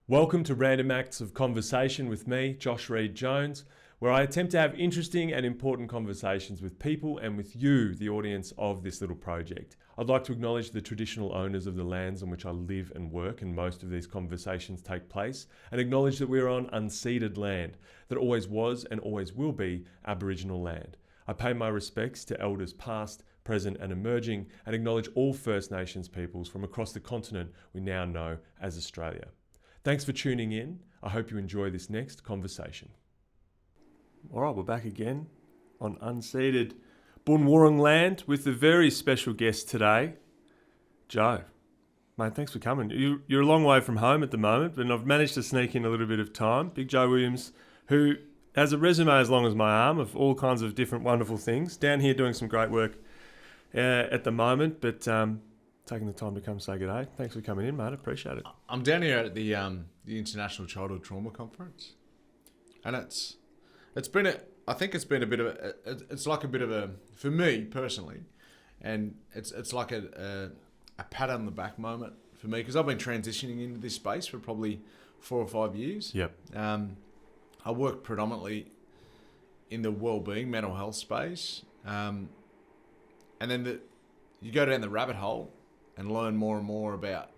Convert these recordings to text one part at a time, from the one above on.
Welcome to Random Acts of Conversation with me, Josh Reid Jones, where I attempt to have interesting and important conversations with people and with you, the audience of this little project. I'd like to acknowledge the traditional owners of the lands on which I live and work, and most of these conversations take place, and acknowledge that we are on unceded land that always was and always will be Aboriginal land. I pay my respects to elders past, present and emerging, and acknowledge all First Nations peoples from across the continent we now know as Australia. Thanks for tuning in. I hope you enjoy this next conversation. All right, we're back again on unceded Bunwurrung land with a very special guest today, Joe. Mate, thanks for coming. You're a long way from home at the moment, but I've managed to sneak in a little bit of time. Big Joe Williams, who has a resume as long as my arm of all kinds of different wonderful things. Down here doing some great work at the moment, but taking the time to come say good day. Thanks for coming in, mate. I appreciate it. I'm down here at the International Childhood Trauma Conference, and it's been for me personally, and it's like a pat on the back moment for me because I've been transitioning into this space for probably 4 or 5 years. Yep. I work predominantly in the wellbeing, mental health space, and then you go down the rabbit hole and learn more and more about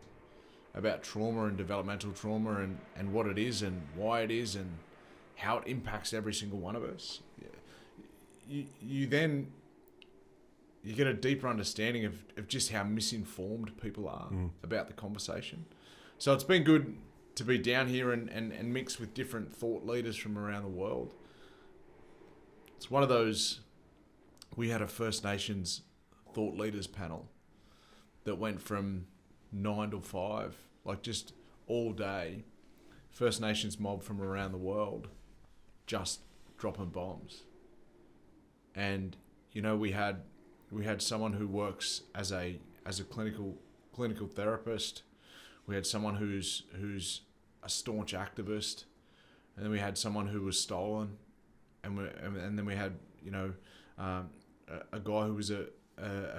trauma and developmental trauma and what it is and why it is and how it impacts every single one of us. You get a deeper understanding of just how misinformed people are about the conversation. So it's been good to be down here and mix with different thought leaders from around the world. It's one of those, we had a First Nations thought leaders panel that went from 9 to 5, like just all day, First Nations mob from around the world just dropping bombs. And we had someone who works as a clinical therapist. We had someone who's a staunch activist, and then we had someone who was stolen, and then we had a guy who was a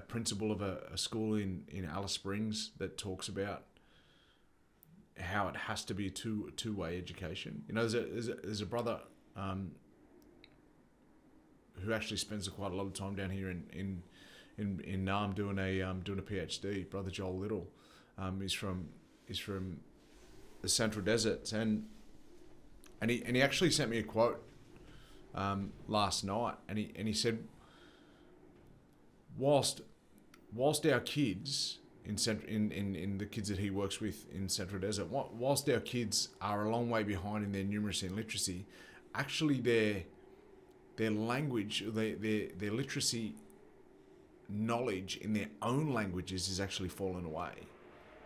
principal of a school in Alice Springs that talks about how it has to be a two-way education. There's a brother who actually spends quite a lot of time down here in Naarm doing a PhD. Brother Joel Little, he's from the Central Deserts, and he actually sent me a quote last night, and he said, whilst our kids in the kids that he works with in Central Desert, whilst our kids are a long way behind in their numeracy and literacy, actually their language, their literacy knowledge in their own languages is actually falling away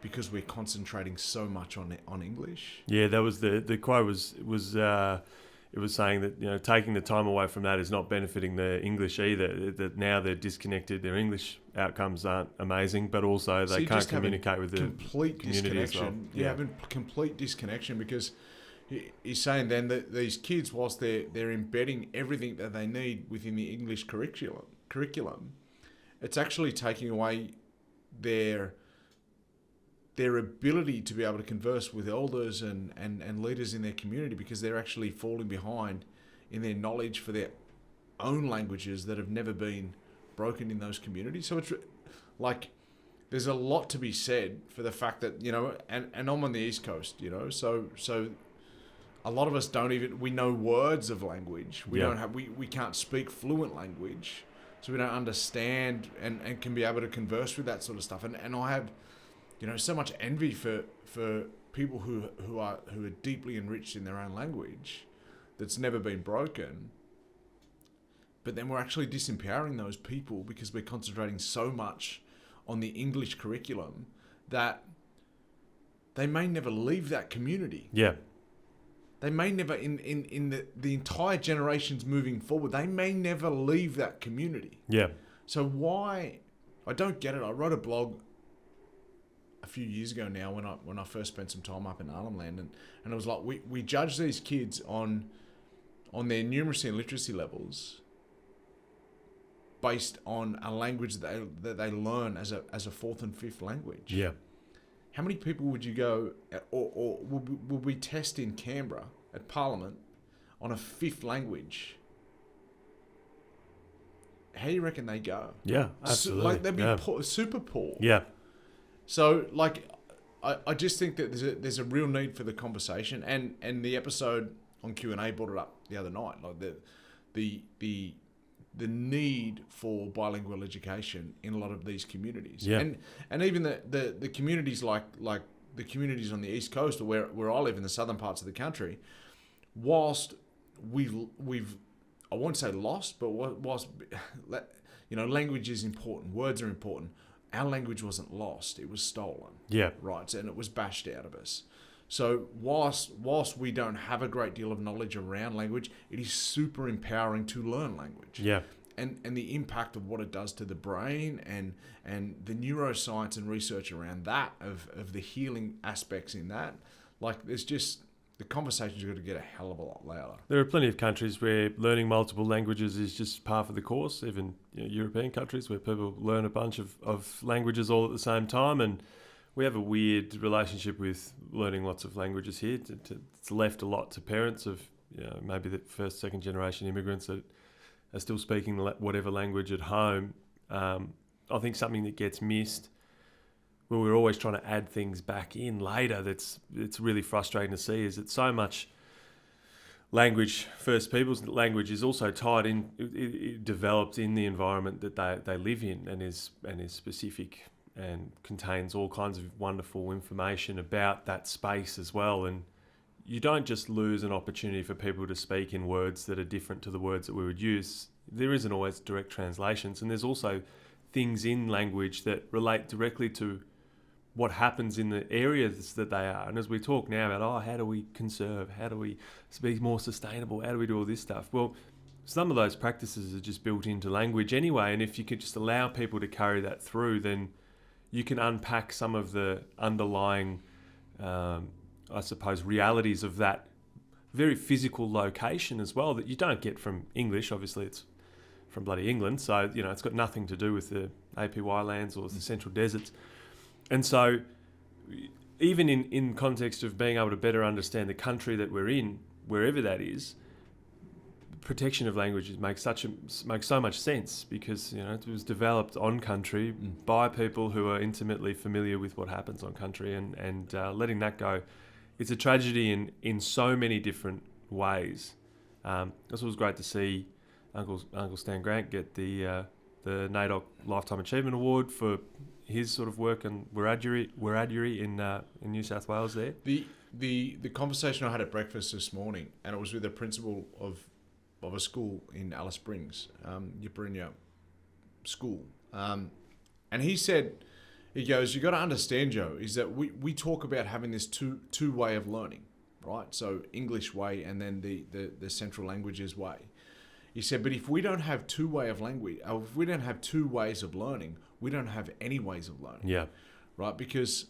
because we're concentrating so much on English. Yeah, that was the quote was it was saying that taking the time away from that is not benefiting the English either. That now they're disconnected. Their English outcomes aren't amazing, but also they can't communicate with the complete community as well. Disconnection. Yeah, having complete disconnection because he's saying then that these kids, whilst they're embedding everything that they need within the English curriculum, it's actually taking away their ability to be able to converse with elders and leaders in their community because they're actually falling behind in their knowledge for their own languages that have never been broken in those communities. So it's like there's a lot to be said for the fact that, and I'm on the East Coast, so a lot of us we know words of language. We can't speak fluent language, so we don't understand and can be able to converse with that sort of stuff. And I have so much envy for people who are deeply enriched in their own language that's never been broken. But then we're actually disempowering those people because we're concentrating so much on the English curriculum that they may never leave that community. Yeah. They may never, in the entire generations moving forward, they may never leave that community. Yeah. So why? I don't get it. I wrote a blog a few years ago now when I first spent some time up in Arnhem Land, and it was like we judge these kids on their numeracy and literacy levels based on a language that they learn as a fourth and fifth language. Yeah. how many people would you go or will we test in Canberra at Parliament on a fifth language? How do you reckon they go? Yeah, absolutely. They'd be super poor. Yeah. So, I just think that there's a real need for the conversation, and the episode on Q&A brought it up the other night, like the need for bilingual education in a lot of these communities. Yeah. And even the communities like the communities on the East Coast, or where I live in the southern parts of the country, whilst we've I won't say lost, but whilst language is important, words are important, our language wasn't lost, it was stolen. Yeah. Right, and it was bashed out of us. So whilst we don't have a great deal of knowledge around language, it is super empowering to learn language. Yeah. And the impact of what it does to the brain and the neuroscience and research around that, of the healing aspects in that, like there's just, the conversation's got to get a hell of a lot louder. There are plenty of countries where learning multiple languages is just par for the course, even European countries where people learn a bunch of languages all at the same time, and we have a weird relationship with learning lots of languages here. It's left a lot to parents of maybe the first, second generation immigrants that are still speaking whatever language at home. I think something that gets missed, where we're always trying to add things back in later, it's really frustrating to see, is that so much language, First Peoples language, is also tied in, it developed in the environment that they live in, and is specific and contains all kinds of wonderful information about that space as well. And you don't just lose an opportunity for people to speak in words that are different to the words that we would use. There isn't always direct translations, and there's also things in language that relate directly to what happens in the areas that they are. And as we talk now about, how do we conserve? How do we be more sustainable? How do we do all this stuff? Well, some of those practices are just built into language anyway. And if you could just allow people to carry that through, then you can unpack some of the underlying, I suppose, realities of that very physical location as well, that you don't get from English. Obviously, it's from bloody England. So, it's got nothing to do with the APY lands or the Central Deserts. And so even in context of being able to better understand the country that we're in, wherever that is, protection of languages makes so much sense, because it was developed on country by people who are intimately familiar with what happens on country, and letting that go, it's a tragedy in so many different ways. This was great to see Uncle Stan Grant get the NAIDOC Lifetime Achievement Award for his sort of work in Wiradjuri in New South Wales there. The conversation I had at breakfast this morning, and it was with the principal of a school in Alice Springs, Yipirinya School. And he said, he goes, you got to understand, Joe, is that we talk about having this two way of learning, right? So English way and then the Central Languages way. He said, but if we don't have two way of language, or if we don't have two ways of learning, we don't have any ways of learning. Yeah. Right? Because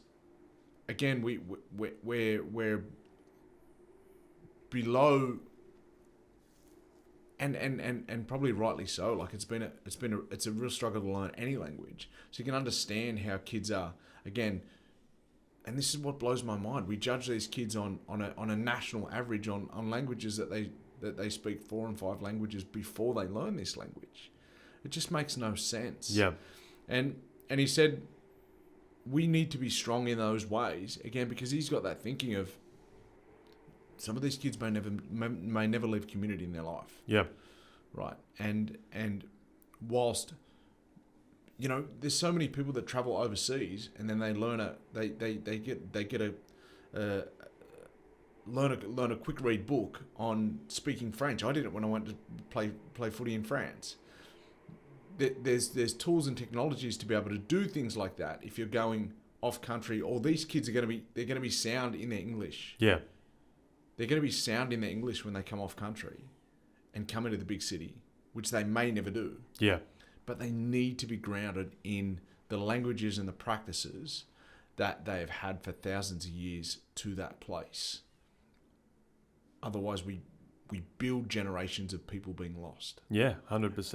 again, we're below, and probably rightly so. Like it's a real struggle to learn any language. So you can understand how kids are, again, and this is what blows my mind. We judge these kids on a national average on languages that they speak 4 and 5 languages before they learn this language. It just makes no sense. Yeah. And he said, we need to be strong in those ways, again, because he's got that thinking of some of these kids may never leave community in their life. Yeah. Right. And whilst, there's so many people that travel overseas and then they learn learn a quick read book on speaking French. I did it when I went to play footy in France. There's tools and technologies to be able to do things like that if you're going off country, or these kids they're going to be sound in their English. Yeah. They're going to be sound in their English when they come off country and come into the big city, which they may never do. Yeah. But they need to be grounded in the languages and the practices that they have had for thousands of years to that place. Otherwise, we build generations of people being lost. Yeah, 100%.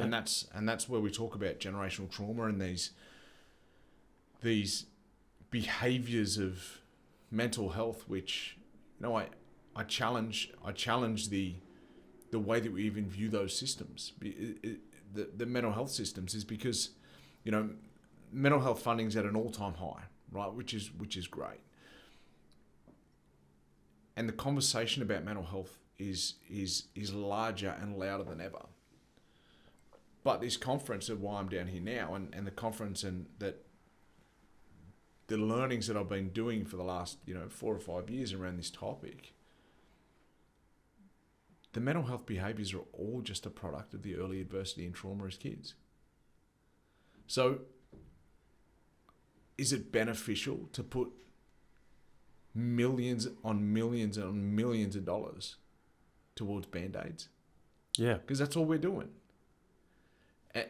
And that's where we talk about generational trauma and these behaviors of mental health, which, I challenge the way that we even view those systems, the mental health systems, is because, mental health funding's at an all-time high, right? Which is great. And the conversation about mental health is larger and louder than ever. But this conference, of why I'm down here now, and the conference, and that the learnings that I've been doing for the last 4 or 5 years around this topic, the mental health behaviours are all just a product of the early adversity and trauma as kids. So, is it beneficial to put millions on millions on millions of dollars towards Band-Aids? Yeah. Because that's all we're doing.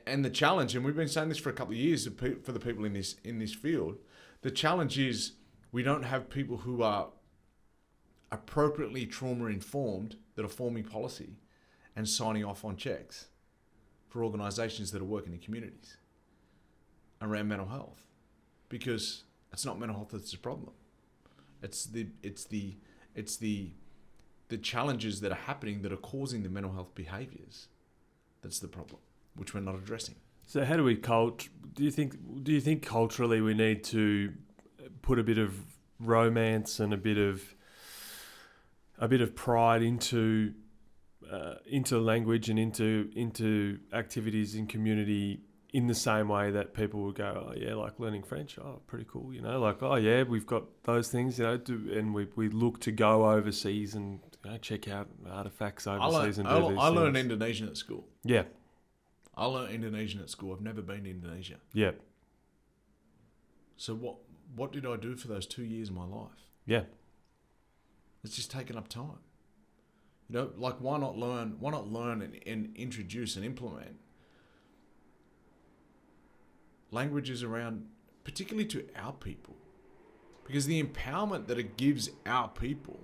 And the challenge, and we've been saying this for a couple of years for the people in this field, the challenge is we don't have people who are appropriately trauma-informed that are forming policy and signing off on checks for organisations that are working in communities around mental health, because it's not mental health that's the problem. It's the challenges that are happening that are causing the mental health behaviours that's the problem, which we're not addressing. So how do we do you think culturally we need to put a bit of romance and a bit of pride into language and into activities in community, in the same way that people would go, oh yeah, like learning French, oh pretty cool, like, oh yeah, we've got those things, and we look to go overseas and check out artifacts overseas and do these things. I learned Indonesian at school. Yeah. I learned Indonesian at school. I've never been to Indonesia. Yeah. So what did I do for those 2 years of my life? Yeah. It's just taken up time. Like why not learn and introduce and implement languages around, particularly to our people, because the empowerment that it gives our people,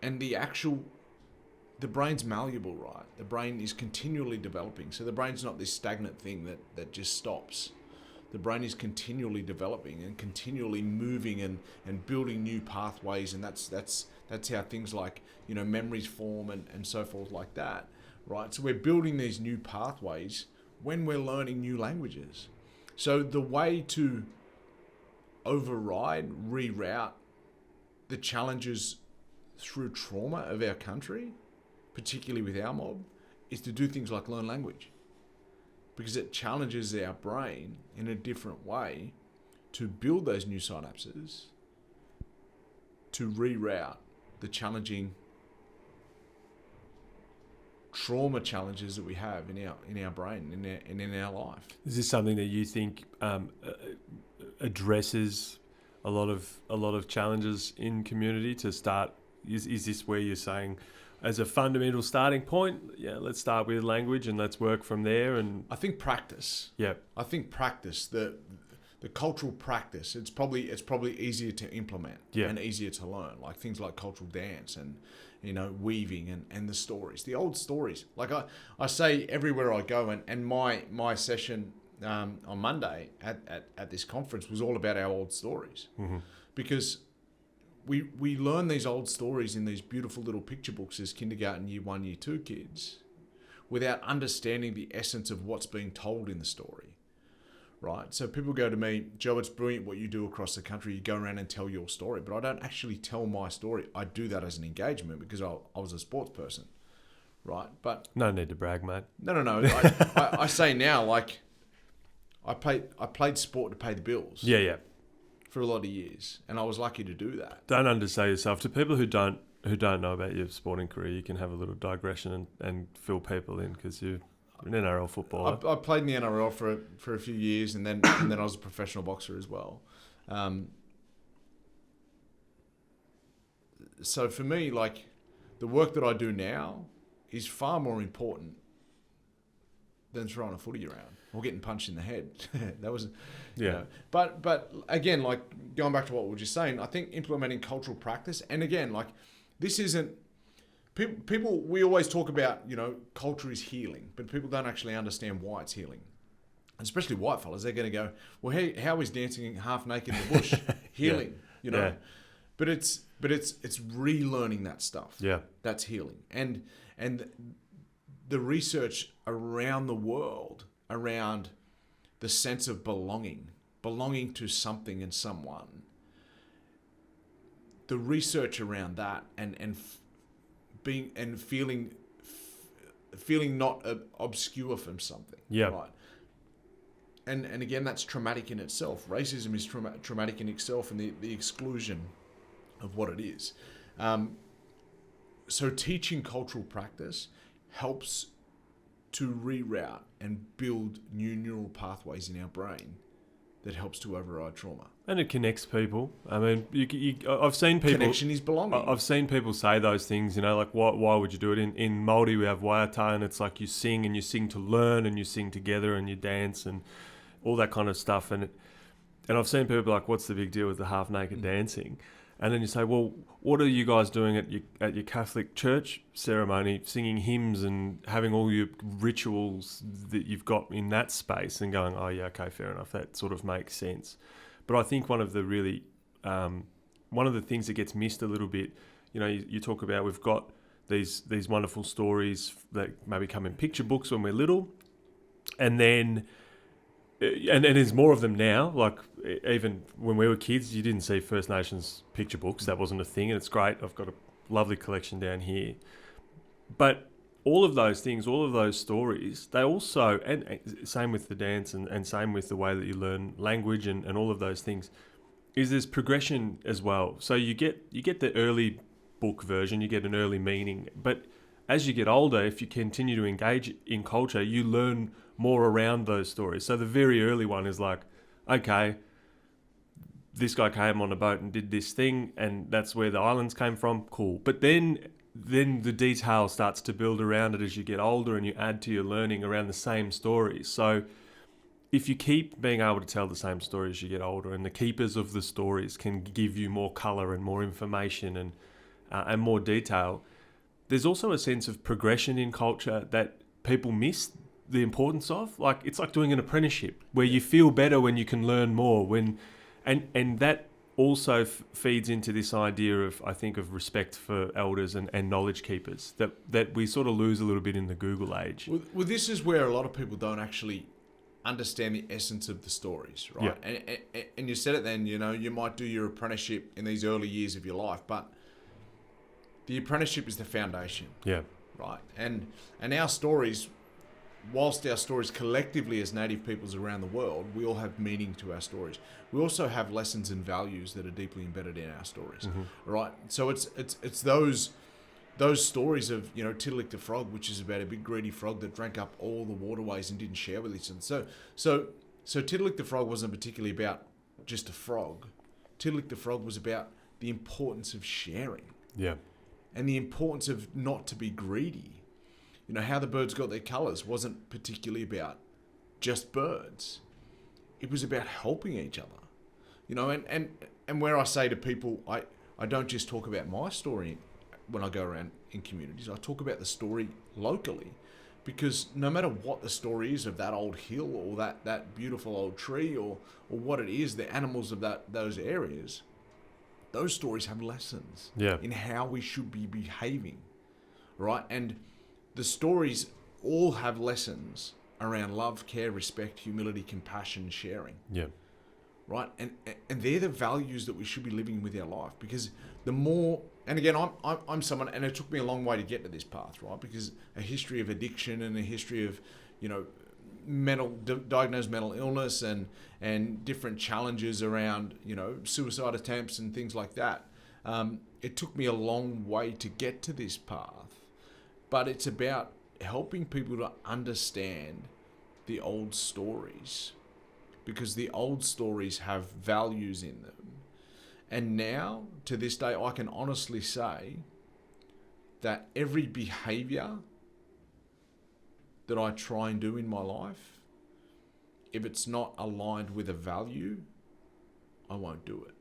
and the brain's malleable, right? The brain is continually developing. So the brain's not this stagnant thing that just stops. The brain is continually developing and continually moving and building new pathways, and that's how things like memories form and so forth like that, right? So we're building these new pathways when we're learning new languages. So the way to reroute the challenges through trauma of our country, particularly with our mob, is to do things like learn language, because it challenges our brain in a different way to build those new synapses to reroute the challenging trauma challenges that we have in our brain and in our life. Is this something that you think addresses a lot of challenges in community to start? Is this where you're saying, as a fundamental starting point, yeah, let's start with language and let's work from there? And I think practice. Yeah. I think practice, the cultural practice, it's probably easier to implement and easier to learn, like things like cultural dance and weaving and the stories, the old stories. Like I say everywhere I go, and my session on Monday at this conference was all about our old stories. Mm-hmm. Because we learn these old stories in these beautiful little picture books as kindergarten, year 1, year 2 kids, without understanding the essence of what's being told in the story, right? So people go to me, Joe, it's brilliant what you do across the country. You go around and tell your story, but I don't actually tell my story. I do that as an engagement because I was a sports person, right? But no need to brag, mate. No. I say now, like, I played sport to pay the bills. Yeah. For a lot of years, and I was lucky to do that. Don't undersell yourself. To people who don't know about your sporting career, you can have a little digression and fill people in, because you're an NRL footballer. I played in the NRL for a few years, and then I was a professional boxer as well. So for me, like, the work that I do now is far more important than throwing a footy around or getting punched in the head. That was, But again, like, going back to what we were just saying, I think implementing cultural practice, and again, like, this isn't people. We always talk about culture is healing, but people don't actually understand why it's healing. especially white fellas, they're going to go, well, hey, how is dancing half naked in the bush healing? You know, but it's relearning that stuff. Yeah, that's healing, and the research around the world around the sense of belonging to something and someone. The research around that and feeling not obscure from something. Yeah. Right. And again, that's traumatic in itself. Racism is traumatic in itself, and the exclusion of what it is. So teaching cultural practice helps to reroute and build new neural pathways in our brain that helps to override trauma. And it connects people. I mean, I've seen people... Connection is belonging. I've seen people say those things, you know, like, why would you do it? In Māori, we have waiata, and it's like you sing to learn, and you sing together, and you dance, and all that kind of stuff. And I've seen people be like, what's the big deal with the half-naked dancing? And then you say, well, what are you guys doing at your Catholic church ceremony, singing hymns and having all your rituals that you've got in that space, and going, oh, yeah, okay, fair enough. That sort of makes sense. But I think one of the things that gets missed a little bit, you know, you talk about, we've got these wonderful stories that maybe come in picture books when we're little, and then... And there's more of them now. Like, even when we were kids, you didn't see First Nations picture books. That wasn't a thing, and it's great. I've got a lovely collection down here. But all of those things, all of those stories, they also, and same with the dance and same with the way that you learn language and all of those things, is there's progression as well. So you get the early book version, you get an early meaning. But as you get older, if you continue to engage in culture, you learn more around those stories. So the very early one is like, okay, this guy came on a boat and did this thing, and that's where the islands came from. Cool. But then the detail starts to build around it as you get older, and you add to your learning around the same stories. So if you keep being able to tell the same story as you get older, and the keepers of the stories can give you more colour and more information and more detail, there's also a sense of progression in culture that people miss the importance of. Like, it's like doing an apprenticeship where you feel better when you can learn more, and that also feeds into this idea of, I think, of respect for elders and knowledge keepers that we sort of lose a little bit in the Google age. Well, this is where a lot of people don't actually understand the essence of the stories, right? Yeah. And you said it then, you know, you might do your apprenticeship in these early years of your life, but the apprenticeship is the foundation. Yeah. Right. And our stories, whilst our stories collectively as Native peoples around the world, we all have meaning to our stories. We also have lessons and values that are deeply embedded in our stories. Mm-hmm. Right. So it's those stories of, you know, Tiddalik the frog, which is about a big greedy frog that drank up all the waterways and didn't share with each other. So Tiddalik the frog wasn't particularly about just a frog. Tiddalik the frog was about the importance of sharing. Yeah. And the importance of not to be greedy. You know, how the birds got their colours wasn't particularly about just birds. It was about helping each other. You know, and where I say to people, I don't just talk about my story when I go around in communities. I talk about the story locally, because no matter what the story is of that old hill or that beautiful old tree or what it is, the animals of those areas, those stories have lessons in how we should be behaving, right? And the stories all have lessons around love, care, respect, humility, compassion, sharing. Yeah. Right? And they're the values that we should be living with our life, because the more, and again, I'm someone, and it took me a long way to get to this path, right? Because a history of addiction and a history of, you know, diagnosed mental illness and different challenges around, you know, suicide attempts and things like that. It took me a long way to get to this path, but it's about helping people to understand the old stories, because the old stories have values in them. And now, to this day, I can honestly say that every behavior that I try and do in my life, if it's not aligned with a value, I won't do it.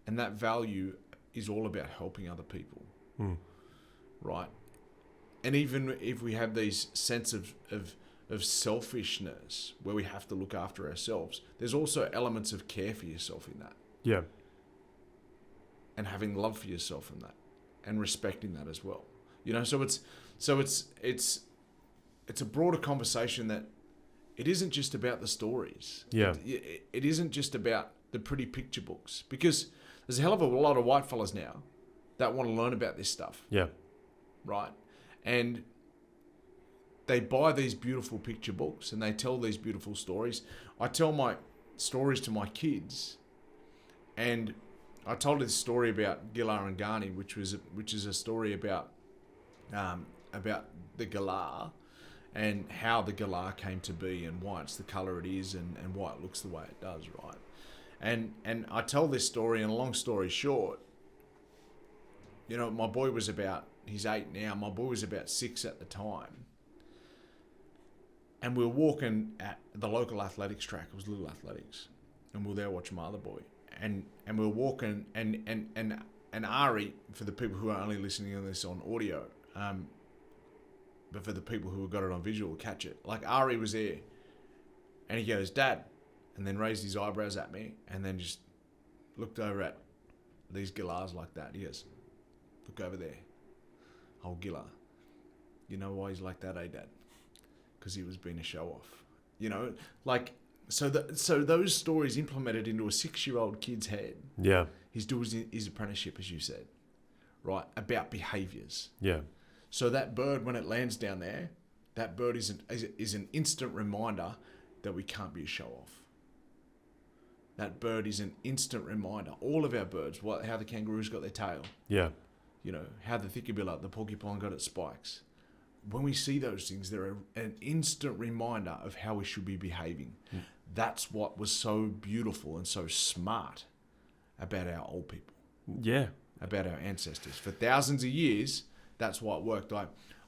And that value is all about helping other people, right? And even if we have these sense of of selfishness where we have to look after ourselves. There's also elements of care for yourself in that. Yeah. And having love for yourself in that, and respecting that as well. You know, so it's a broader conversation that it isn't just about the stories. Yeah. It isn't just about the pretty picture books, because there's a hell of a lot of white fellas now that want to learn about this stuff. Yeah. Right? And they buy these beautiful picture books and they tell these beautiful stories. I tell my stories to my kids, and I told this story about Gilar and Ghani, which is a story about the galah and how the galah came to be and why it's the colour it is and why it looks the way it does, right? And I tell this story, and a long story short, you know, my boy was he's 8 now, my boy was about 6 at the time. And we were walking at the local athletics track. It was Little Athletics. And we were there watching my other boy. And we were walking, and Ari, for the people who are only listening to this on audio, but for the people who have got it on visual, catch it. Like, Ari was there, and he goes, "Dad," and then raised his eyebrows at me, and then just looked over at these gilars like that. He goes, "Look over there. Old Gillar. You know why he's like that, eh, Dad? Because he was being a show-off." You know, like... So those stories implemented into a 6-year-old kid's head. Yeah. He's doing his apprenticeship, as you said, right? About behaviours. Yeah. So that bird, when it lands down there, that bird is an instant reminder that we can't be a show-off. That bird is an instant reminder. All of our birds, how the kangaroos got their tail. Yeah. You know, how the thickerbilla, the porcupine got its spikes. When we see those things, they're an instant reminder of how we should be behaving. Mm. That's what was so beautiful and so smart about our old people. Yeah. About our ancestors. For thousands of years, that's why it worked. I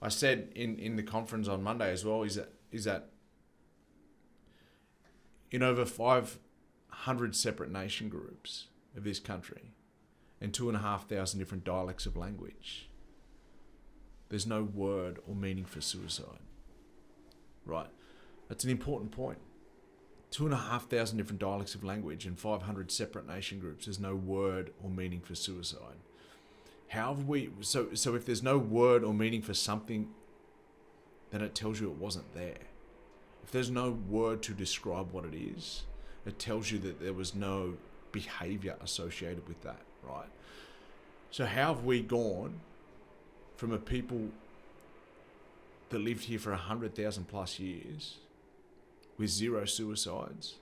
said in the conference on Monday as well, is that in over 500 separate nation groups of this country and 2,500 different dialects of language, there's no word or meaning for suicide. Right? That's an important point. 2,500 different dialects of language and 500 separate nation groups. There's no word or meaning for suicide. How have we... So if there's no word or meaning for something, then it tells you it wasn't there. If there's no word to describe what it is, it tells you that there was no behaviour associated with that, right? So how have we gone from a people that lived here for 100,000 plus years with 0 suicides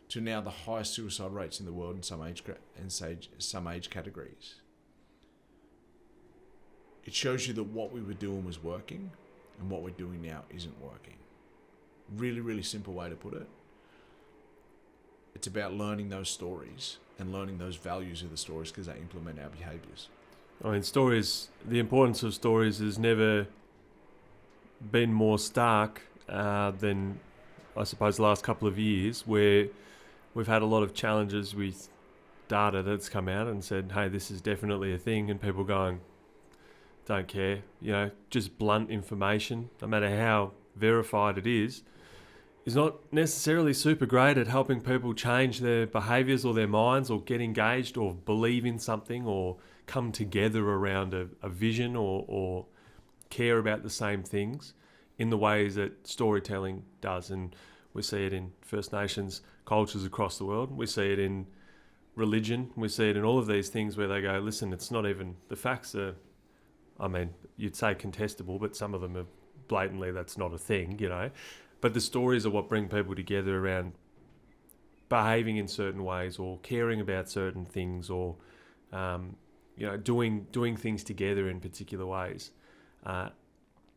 to now the highest suicide rates in the world in some age categories? It shows you that what we were doing was working and what we're doing now isn't working. Really, really simple way to put it. It's about learning those stories and learning those values of the stories, because they implement our behaviours. I mean, stories, the importance of stories has never been more stark than, I suppose, the last couple of years, where we've had a lot of challenges with data that's come out and said, hey, this is definitely a thing, and people going, don't care, you know, just blunt information, no matter how verified it is not necessarily super great at helping people change their behaviours or their minds or get engaged or believe in something or come together around a vision or care about the same things in the ways that storytelling does. And we see it in First Nations cultures across the world. We see it in religion. We see it in all of these things where they go, listen, it's not even, the facts are, I mean, you'd say contestable, but some of them are blatantly, that's not a thing, you know. But the stories are what bring people together around behaving in certain ways or caring about certain things or, you know, doing things together in particular ways. But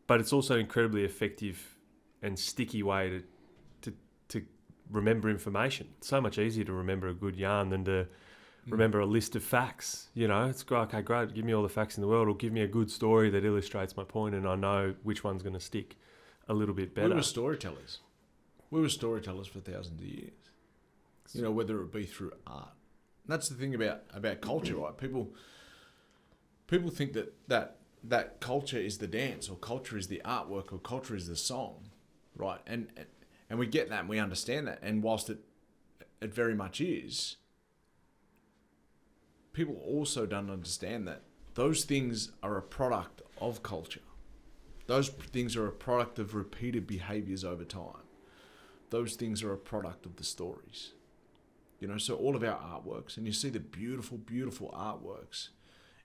it's also an incredibly effective and sticky way to remember information. It's so much easier to remember a good yarn than to remember a list of facts. You know, it's great, okay, great, give me all the facts in the world, or give me a good story that illustrates my point and I know which one's going to stick a little bit better. We were storytellers. We were storytellers for thousands of years. You know, whether it be through art. And that's the thing about culture, right? People think that culture is the dance, or culture is the artwork, or culture is the song. right? And we get that and we understand that. And whilst it very much is, people also don't understand that those things are a product of culture. Those things are a product of repeated behaviours over time. Those things are a product of the stories. You know, so all of our artworks, and you see the beautiful, beautiful artworks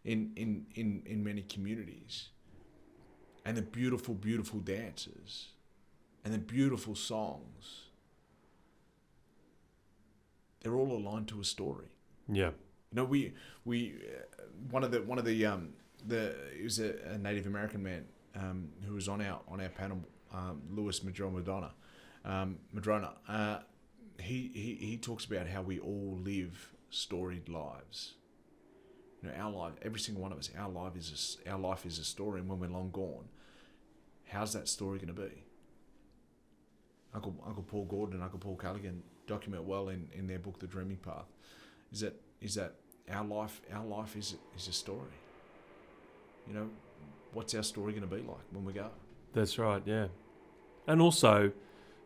in many communities, and the beautiful, beautiful dances, and the beautiful songs. They're all aligned to a story. Yeah. You know, we one of the it was a Native American man who was on our panel, Louis Madrona. He talks about how we all live storied lives. You know, our life, every single one of us, our life is a story, and when we're long gone, how's that story going to be? Uncle Paul Gordon and Uncle Paul Callaghan document well in their book The Dreaming Path. Is that our life is a story. You know, what's our story going to be like when we go? That's right, yeah. And also,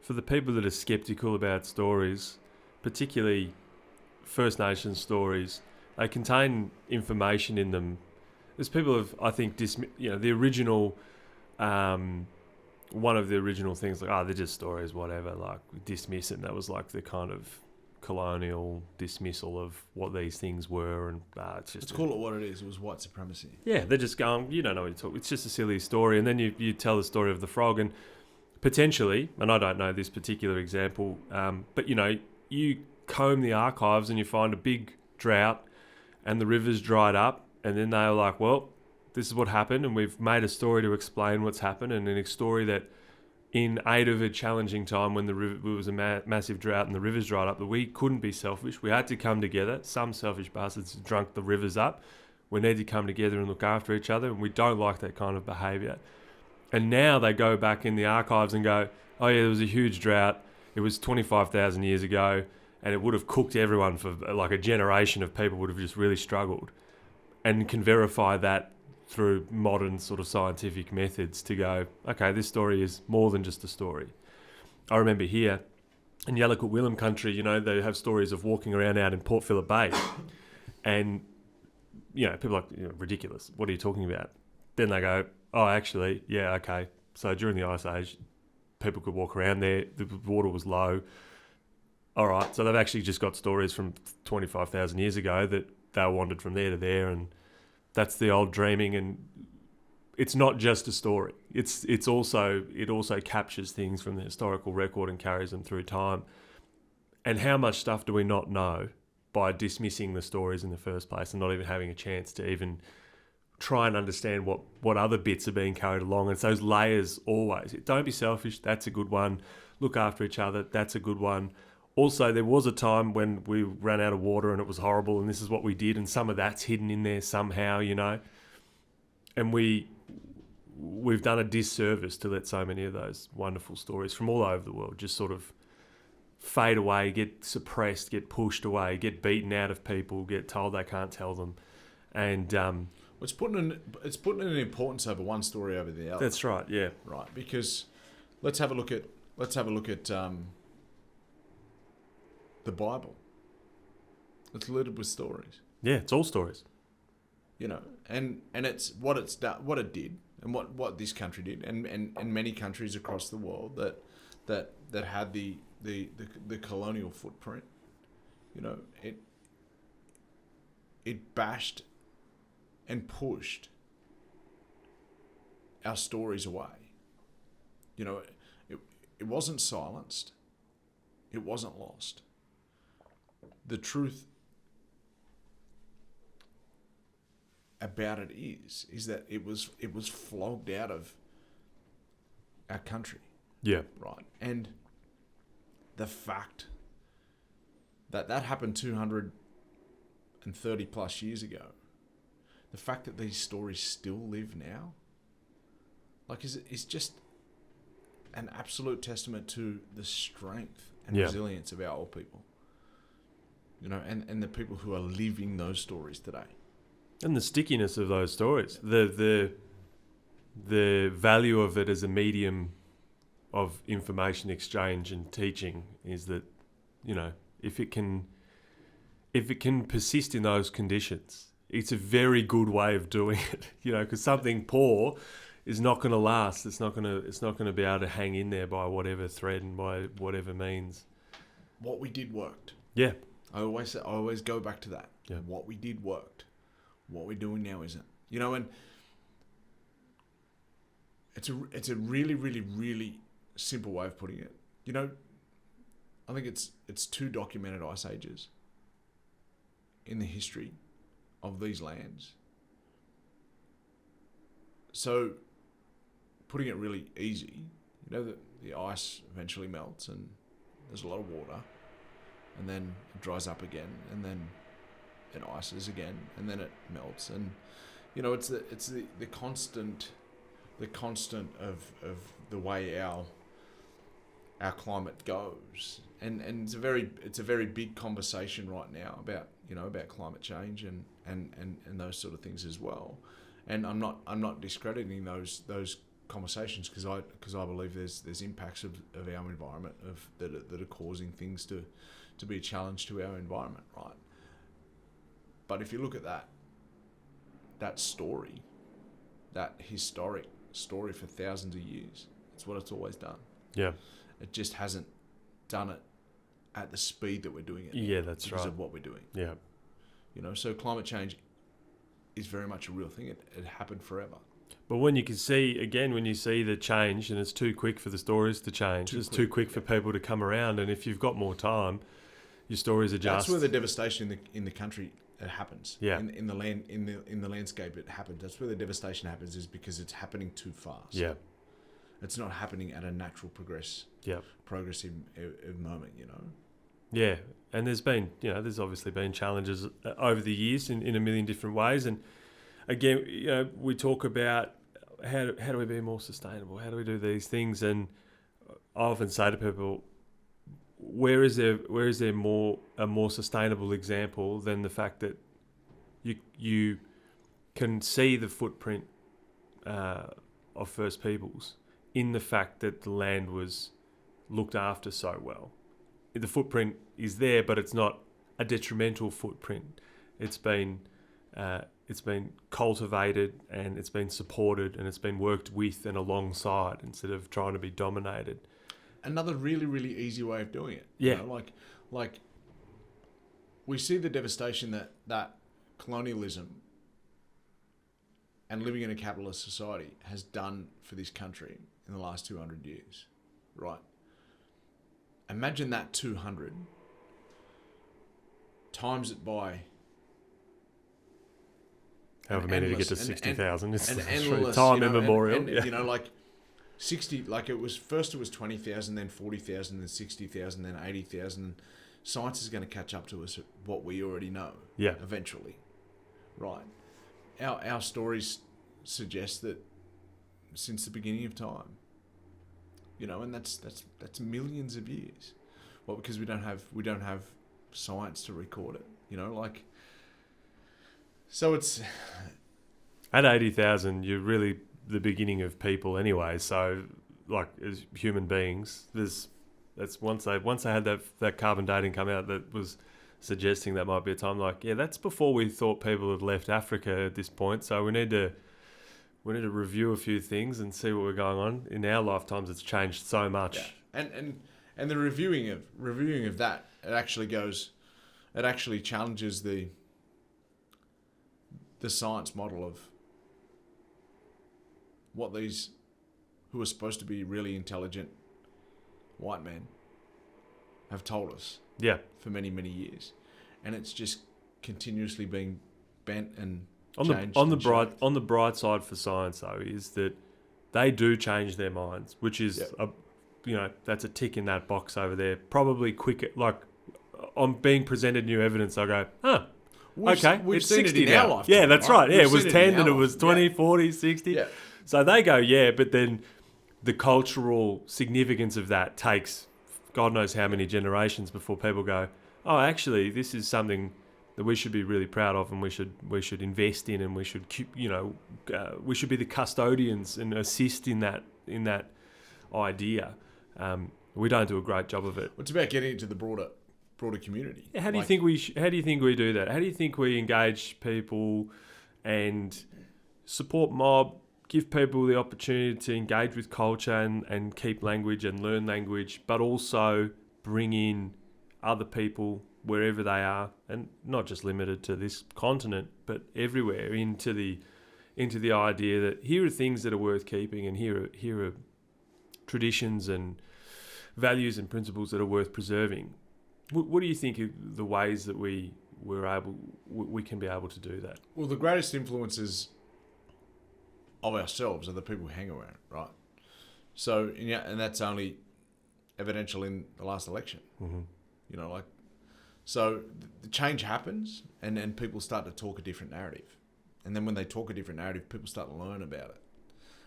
for the people that are skeptical about stories, particularly First Nations stories, they contain information in them. There's people have, I think, the original, one of the original things, like, they're just stories, whatever, like, dismiss it. And that was like the kind of colonial dismissal of what these things were, and it's just... Let's call it what it is. It was white supremacy. Yeah, they're just going, you don't know what you're talking. It's just a silly story. And then you tell the story of the frog, and potentially, and I don't know this particular example, but, you know, you comb the archives and you find a big drought and the river's dried up, and then they're like, well, this is what happened, and we've made a story to explain what's happened, and a story that in aid of a challenging time when the river was a massive drought and the rivers dried up, that we couldn't be selfish. We had to come together. Some selfish bastards drunk the rivers up. We need to come together and look after each other, and we don't like that kind of behaviour. And now they go back in the archives and go, oh yeah, there was a huge drought. It was 25,000 years ago, and it would have cooked everyone for like a generation of people would have just really struggled, and can verify that through modern sort of scientific methods to go, okay, this story is more than just a story. I remember here in Yalukit Willem country, you know, they have stories of walking around out in Port Phillip Bay, and, you know, people are like, you know, ridiculous. What are you talking about? Then they go, oh, actually, yeah, okay. So during the Ice Age, people could walk around there. The water was low. All right, so they've actually just got stories from 25,000 years ago that they wandered from there to there, and that's the old dreaming. And it's not just a story. It also captures things from the historical record and carries them through time. And how much stuff do we not know by dismissing the stories in the first place and not even having a chance to even try and understand what other bits are being carried along? And it's those layers always. Don't be selfish, that's a good one. Look after each other, that's a good one. Also, there was a time when we ran out of water and it was horrible, and this is what we did, and some of that's hidden in there somehow, you know. And we've done a disservice to let so many of those wonderful stories from all over the world just sort of fade away, get suppressed, get pushed away, get beaten out of people, get told they can't tell them. And it's putting an importance over one story over the other. That's right, yeah. Right, because let's have a look at the Bible. It's littered with stories. Yeah, it's all stories. You know, and it's what it did, and what this country did, and many countries across the world that had the colonial footprint. You know, it bashed and pushed our stories away. You know, it wasn't silenced. It wasn't lost. The truth about it is that it was flogged out of our country. Yeah. Right. And the fact that happened 230 plus years ago, the fact that these stories still live now, like, is just an absolute testament to the strength and resilience of our old people. You know, and the people who are living those stories today. And the stickiness of those stories. The value of it as a medium of information exchange and teaching is that, if it can persist in those conditions, it's a very good way of doing it, because something poor is not going to last. It's not going to be able to hang in there by whatever thread and by whatever means. What we did worked. Yeah. I always go back to that. Yeah. What we did worked. What we're doing now isn't. And it's a really, really, really simple way of putting it. I think it's 2 documented ice ages in the history of these lands. So, putting it really easy, that the ice eventually melts and there's a lot of water, and then it dries up again, and then it ices again, and then it melts, and it's the constant of the way our climate goes, and it's a very big conversation right now about climate change and those sort of things as well. And I'm not discrediting those conversations, because I believe there's impacts of our environment that are causing things to be a challenge to our environment, right? But if you look at that story, that historic story for thousands of years, it's what it's always done. Yeah. It just hasn't done it at the speed that we're doing it. Yeah, that's because right. of what we're doing. Yeah. So climate change is very much a real thing. It happened forever. But when you see the change, and it's too quick for the stories to change, too quick for people to come around, and if you've got more time, your stories adjust. That's where the devastation in the country happens. Yeah. In the land, in the landscape, it happens. That's where the devastation happens, is because it's happening too fast. Yeah. It's not happening at a natural progressive moment. Yeah, and there's obviously been challenges over the years in a million different ways, and again, we talk about how do we be more sustainable? How do we do these things? And I often say to people, where is there a more sustainable example than the fact that you can see the footprint of First Peoples in the fact that the land was looked after so well. The footprint is there, but it's not a detrimental footprint. It's been cultivated, and it's been supported, and it's been worked with and alongside instead of trying to be dominated. Another really, really easy way of doing it. Yeah. Like we see the devastation that colonialism and living in a capitalist society has done for this country in the last 200 years, right? Imagine that 200 times it by however many to get to 60,000. It's endless, time immemorial. And 60, like it was 20,000, then 40,000, then 60,000, then 80,000. Science is going to catch up to us at what we already know. Yeah. Eventually, right? Our stories suggest that since the beginning of time, and that's millions of years. Well, because we don't have science to record it. So it's at 80,000, you're really the beginning of people anyway. So, as human beings, that's once they had that carbon dating come out that was suggesting that might be a time. That's before we thought people had left Africa at this point. So we need to review a few things and see what we're going on. In our lifetimes, it's changed so much. Yeah. And the reviewing of that, it actually challenges the science model of what these who are supposed to be really intelligent white men have told us. Yeah. For many, many years. And it's just continuously being bent and on the bright side for science, though, is that they do change their minds, which is that's a tick in that box over there. Probably quicker. On being presented new evidence, I go, we've it's seen 60 it in now. our lifetime. Yeah, that's right. Yeah, it was 10, then it was 20, yeah. 40, 60. Yeah. So they go, but then the cultural significance of that takes God knows how many generations before people go, oh, actually, this is something that we should be really proud of, and we should invest in, and we should we should be the custodians and assist in that idea. We don't do a great job of it. It's about getting into the broader community. How do you think we do that? How do you think we engage people and support mob, give people the opportunity to engage with culture and keep language and learn language, but also bring in other people wherever they are, and not just limited to this continent, but everywhere, into the idea that here are things that are worth keeping, and here are traditions and values and principles that are worth preserving. What do you think are the ways that we can be able to do that? Well, the greatest influences of ourselves are the people who hang around, right? So, and that's only evidential in the last election. Mm-hmm. You know, like, so the change happens, and people start to talk a different narrative. And then when they talk a different narrative, people start to learn about it.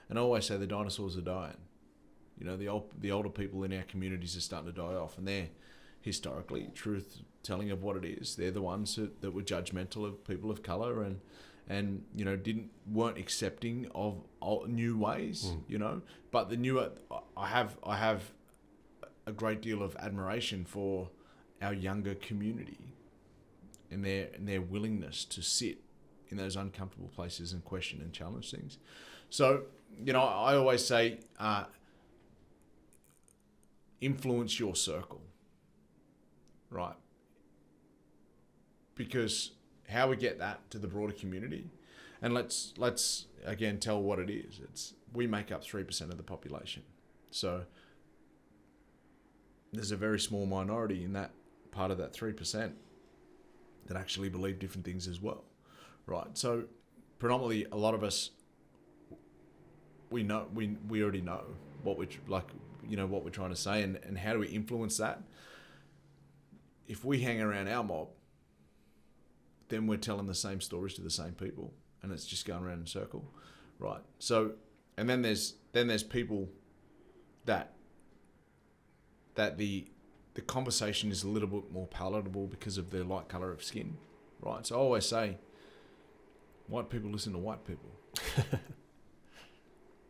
And I always say the dinosaurs are dying. You know, the older people in our communities are starting to die off, and they're historically truth telling of what it is. They're the ones that were judgmental of people of colour and you know weren't accepting of new ways. You know, but the newer I have a great deal of admiration for our younger community and their willingness to sit in those uncomfortable places and question and challenge things. So, you know, I always say, influence your circle, right? Because how we get that to the broader community, and let's again tell what it is. We make up 3% of the population. So there's a very small minority in that part of that 3% that actually believe different things as well, right? So predominantly, a lot of us, we already know what we're like, you know, what we're trying to say, and how do we influence that? If we hang around our mob, then we're telling the same stories to the same people, and it's just going around in a circle, right? So, and then there's people that the conversation is a little bit more palatable because of their light colour of skin, right? So I always say, white people listen to white people.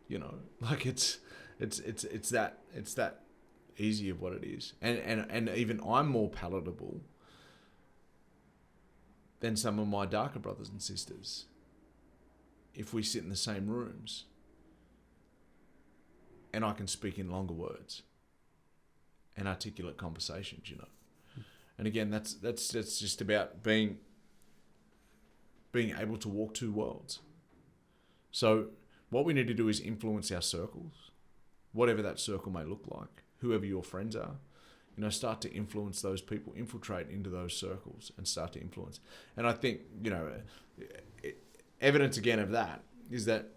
You know, like it's that easy of what it is, and even I'm more palatable than some of my darker brothers and sisters if we sit in the same rooms and I can speak in longer words and articulate conversations, you know. And again, that's just about being able to walk two worlds. So what we need to do is influence our circles, whatever that circle may look like, whoever your friends are. You know, start to influence those people, infiltrate into those circles and start to influence. And I think, you know, evidence again of that is that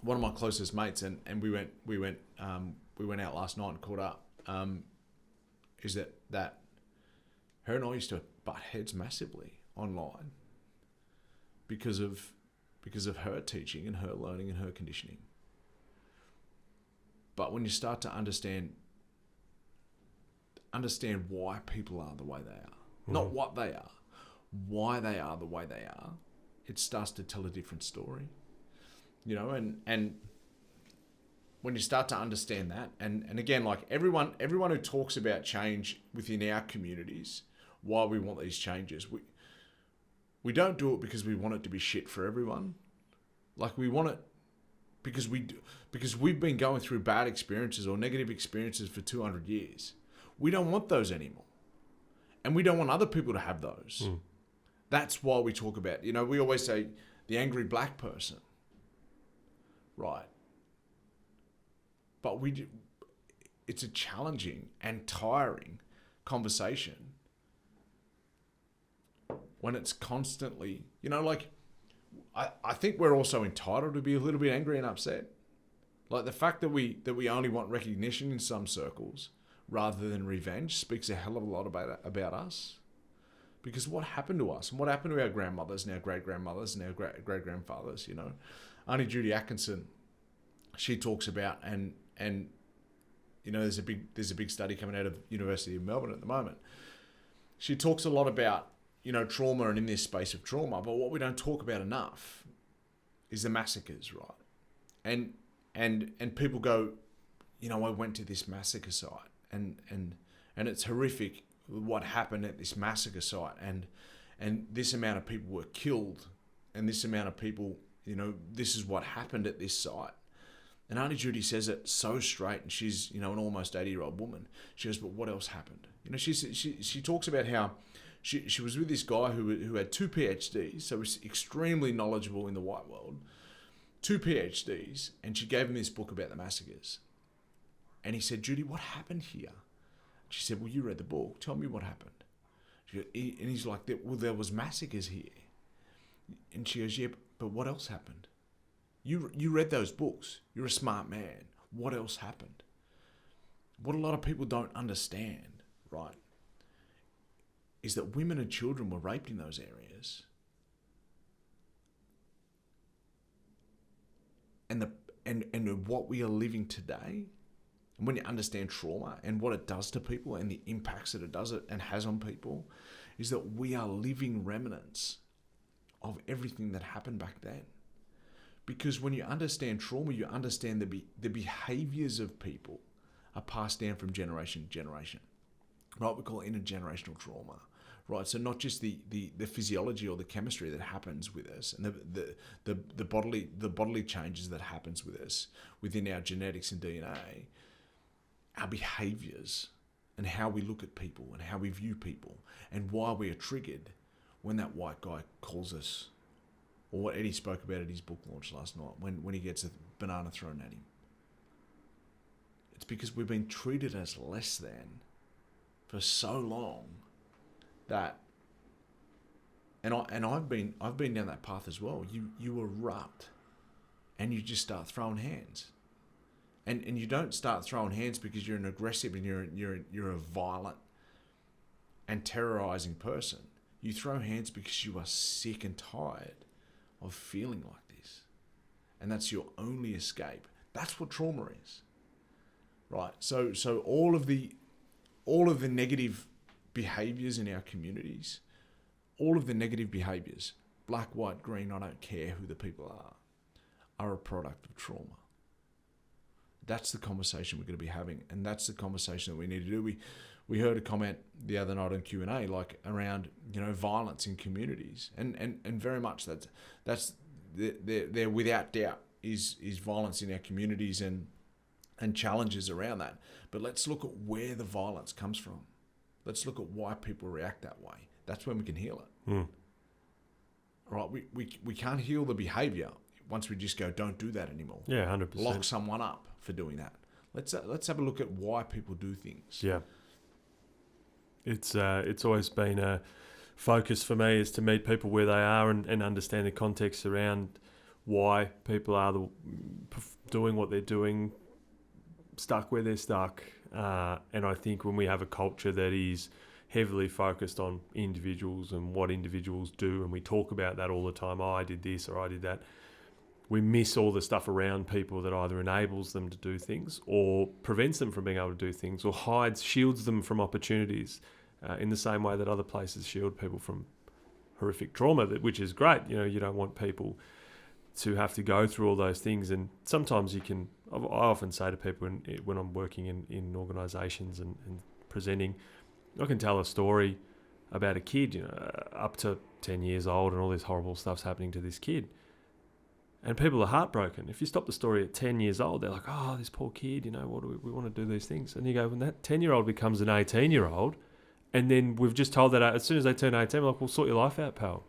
one of my closest mates, and we went out last night and caught up, is that her and I used to butt heads massively online because of her teaching and her learning and her conditioning. But when you start to understand why people are the way they are, not what they are, why they are the way they are, it starts to tell a different story, you know. And when you start to understand that, and again, like everyone who talks about change within our communities, why we want these changes, we don't do it because we want it to be shit for everyone. Like, we want it because we've been going through bad experiences or negative experiences for 200 years. We don't want those anymore. And we don't want other people to have those. That's why we talk about, you know, we always say the angry black person, right? But it's a challenging and tiring conversation when it's constantly, you know, like, I think we're also entitled to be a little bit angry and upset. Like, the fact that we only want recognition in some circles rather than revenge speaks a hell of a lot about us. Because what happened to us and what happened to our grandmothers and our great-grandmothers and our great-grandfathers, you know. Auntie Judy Atkinson, she talks about, and you know, there's a big study coming out of the University of Melbourne at the moment. She talks a lot about, you know, trauma and in this space of trauma, but what we don't talk about enough is the massacres, right? And people go, I went to this massacre site and it's horrific what happened at this massacre site, and this amount of people were killed, and this amount of people, this is what happened at this site. And Auntie Judy says it so straight, and she's, an almost 80-year-old woman. She goes, but what else happened? She talks about how she was with this guy who had 2 PhDs, so was extremely knowledgeable in the white world, 2 PhDs, and she gave him this book about the massacres. And he said, Judy, what happened here? She said, well, you read the book. Tell me what happened. And he's like, well, there was massacres here. And she goes, yeah, but what else happened? You read those books. You're a smart man. What else happened? What a lot of people don't understand, right, is that women and children were raped in those areas. And what we are living today, and when you understand trauma and what it does to people and the impacts that it does and has on people, is that we are living remnants of everything that happened back then. Because when you understand trauma, you understand the behaviours of people are passed down from generation to generation. Right? We call it intergenerational trauma. Right? So not just the physiology or the chemistry that happens with us, and the bodily changes that happens with us within our genetics and DNA, our behaviours and how we look at people and how we view people and why we are triggered when that white guy calls us, or what Eddie spoke about at his book launch last night, when he gets a banana thrown at him. It's because we've been treated as less than for so long that, and I've been down that path as well. You erupt and you just start throwing hands. And you don't start throwing hands because you're an aggressive and you're a violent and terrorizing person. You throw hands because you are sick and tired of feeling like this. And that's your only escape. That's what trauma is. Right? So all of the negative behaviors in our communities, all of the negative behaviors, black, white, green, I don't care who the people are a product of trauma. That's the conversation we're going to be having, and that's the conversation that we need to do. We heard a comment the other night on Q&A, like around violence in communities, and very much that's there without doubt is violence in our communities and challenges around that. But let's look at where the violence comes from. Let's look at why people react that way. That's when we can heal it. Right? We can't heal the behaviour once we just go, don't do that anymore. Yeah, 100%. Lock someone up for doing that. Let's have a look at why people do things. Yeah. It's always been a focus for me is to meet people where they are and understand the context around why people are doing what they're doing, stuck where they're stuck. And I think when we have a culture that is heavily focused on individuals and what individuals do, and we talk about that all the time, I did this or I did that, we miss all the stuff around people that either enables them to do things or prevents them from being able to do things or shields them from opportunities in the same way that other places shield people from horrific trauma, which is great. You don't want people to have to go through all those things. And sometimes I often say to people when I'm working in organisations and presenting, I can tell a story about a kid, up to 10 years old, and all this horrible stuff's happening to this kid. And people are heartbroken. If you stop the story at 10 years old, they're like, oh, this poor kid, what do we want to do these things? And you go, when that 10-year-old becomes an 18-year-old, and then we've just told that as soon as they turn 18, we're like, well, sort your life out, pal.